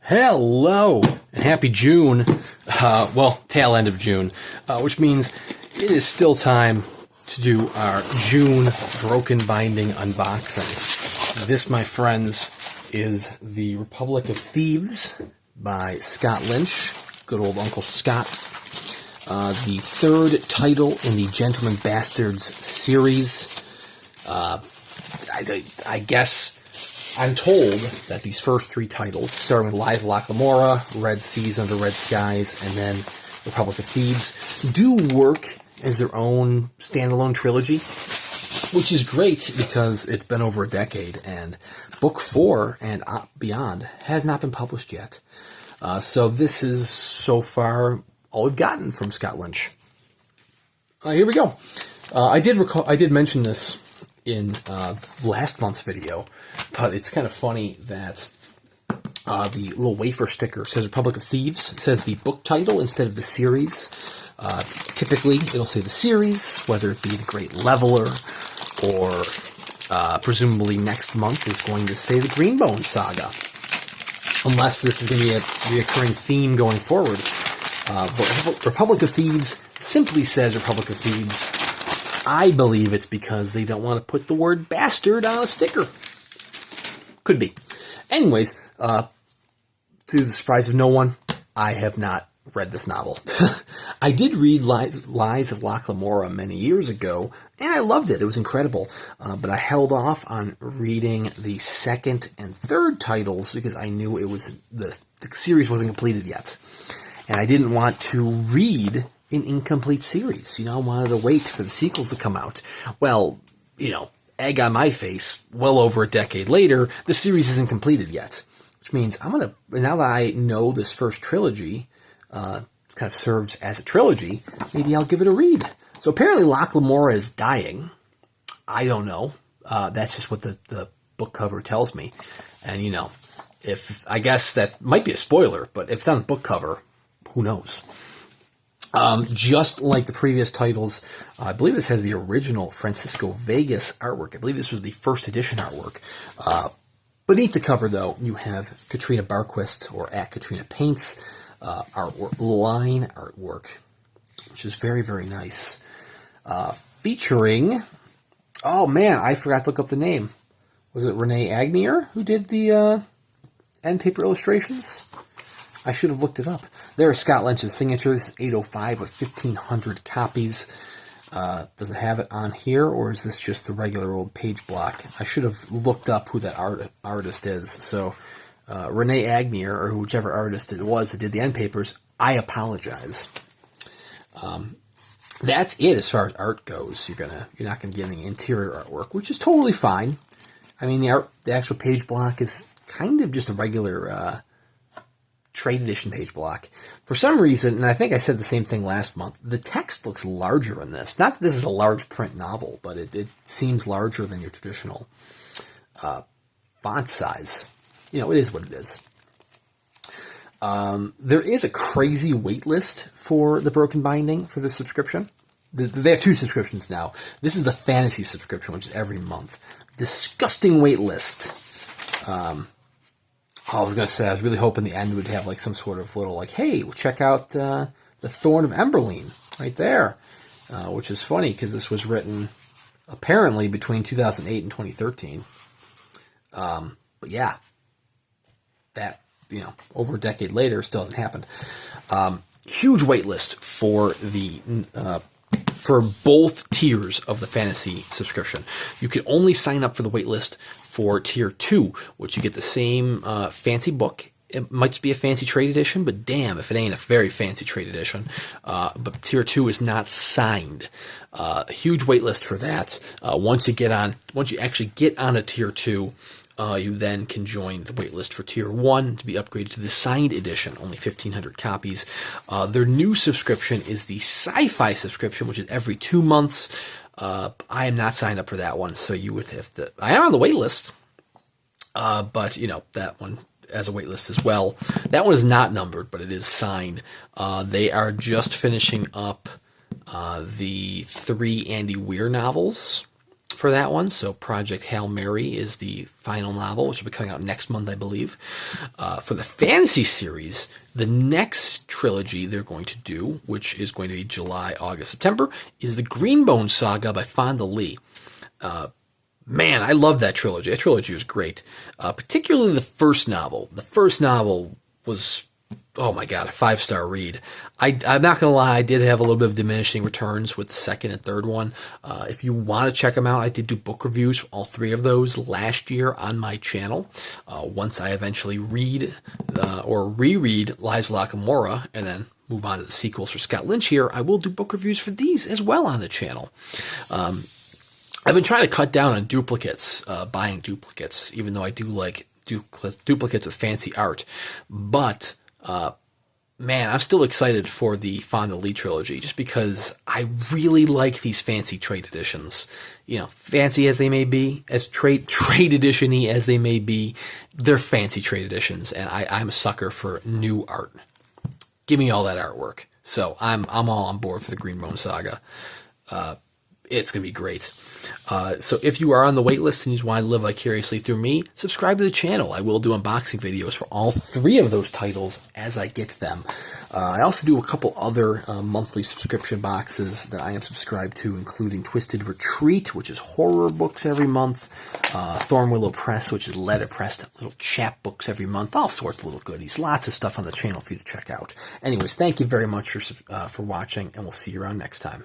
Hello, and happy June, well, tail end of June, which means it is still time to do our June Broken Binding unboxing. This, my friends, is the Republic of Thieves by Scott Lynch, good old Uncle Scott. The third title in the Gentleman Bastards series. I guess I'm told that these first three titles, starting with Lies of Locke Lamora, Red Seas Under Red Skies, and then Republic of Thieves, do work as their own standalone trilogy, which is great because it's been over a decade, and Book 4 and beyond has not been published yet. So this is, so far, all we've gotten from Scott Lynch. Here we go. I did mention this in last month's video, but it's kind of funny that the little wafer sticker says Republic of Thieves. It says the book title instead of the series. Typically, it'll say the series, whether it be The Great Leveler, or presumably next month is going to say the Greenbone Saga. Unless this is going to be a reoccurring theme going forward. But Republic of Thieves simply says Republic of Thieves. I believe it's because they don't want to put the word bastard on a sticker. Could be. Anyways, to the surprise of no one, I have not read this novel. I did read Lies of Locke Lamora many years ago, and I loved it. It was incredible. But I held off on reading the second and third titles because I knew it was the series wasn't completed yet. And I didn't want to read an incomplete series. I wanted to wait for the sequels to come out. Well, egg on my face, well over a decade later, the series isn't completed yet. Which means now that I know this first trilogy kind of serves as a trilogy, maybe I'll give it a read. So apparently Locke Lamora is dying. I don't know. That's just what the book cover tells me. And, if I guess that might be a spoiler, but if it's on the book cover, who knows? Just like the previous titles, I believe this has the original Francisco Vegas artwork. I believe this was the first edition artwork. Beneath the cover, though, you have Catrina Barquist, or at Catrina Paints, line artwork, which is very, very nice. Featuring, oh man, I forgot to look up the name. Was it Renee Agnier who did the Endpaper illustrations? I should have looked it up. There's Scott Lynch's signature. This is 805 with 1,500 copies. Does it have it on here, or is this just the regular old page block? I should have looked up who that artist is. So Renee Agnier, or whichever artist it was that did the end papers, I apologize. That's it as far as art goes. You're not gonna get any interior artwork, which is totally fine. I mean, the actual page block is kind of just a regular trade edition page block. For some reason, and I think I said the same thing last month, the text looks larger in this. Not that this is a large print novel, but it seems larger than your traditional font size. It is what it is. There is a crazy wait list for the Broken Binding for the subscription. They have two subscriptions now. This is the fantasy subscription, which is every month. Disgusting wait list. I was going to say, I was really hoping the end would have like some sort of little hey, check out the Thorn of Emberline right there, which is funny because this was written apparently between 2008 and 2013. But yeah, that, over a decade later still hasn't happened. Huge wait list for for both tiers of the fantasy subscription. You can only sign up for the wait list for tier 2, which you get the same fancy book. It might just be a fancy trade edition, but damn if it ain't a very fancy trade edition. But tier 2 is not signed. Huge wait list for that. Once you actually get on a tier 2, you then can join the waitlist for Tier 1 to be upgraded to the signed edition, only 1,500 copies. Their new subscription is the sci-fi subscription, which is every 2 months. I am not signed up for that one, so you would have to... I am on the waitlist, but, that one as a waitlist as well. That one is not numbered, but it is signed. They are just finishing up the 3 Andy Weir novels. for that one. So Project Hail Mary is the final novel, which will be coming out next month, I believe. For the fantasy series, the next trilogy they're going to do, which is going to be July, August, September, is the Greenbone Saga by Fonda Lee. Man, I love that trilogy. That trilogy was great. Particularly the first novel. The first novel was, oh my God, a 5-star read. I'm not going to lie, I did have a little bit of diminishing returns with the second and third one. If you want to check them out, I did do book reviews for all 3 of those last year on my channel. Once I eventually read or reread Lies Lockamora and then move on to the sequels for Scott Lynch here, I will do book reviews for these as well on the channel. I've been trying to cut down on duplicates, buying duplicates, even though I do like duplicates with fancy art. But man, I'm still excited for the Fonda Lee trilogy just because I really like these fancy trade editions. You know, fancy as they may be, as trade edition-y as they may be, they're fancy trade editions, and I'm a sucker for new art. Give me all that artwork. So I'm all on board for the Greenbone Saga. It's going to be great. So if you are on the wait list and you want to live vicariously through me, subscribe to the channel. I will do unboxing videos for all 3 of those titles as I get them. I also do a couple other monthly subscription boxes that I am subscribed to, including Twisted Retreat, which is horror books every month, Thorn Willow Press, which is letterpressed little chapbooks every month, all sorts of little goodies. Lots of stuff on the channel for you to check out. Anyways, thank you very much for watching, and we'll see you around next time.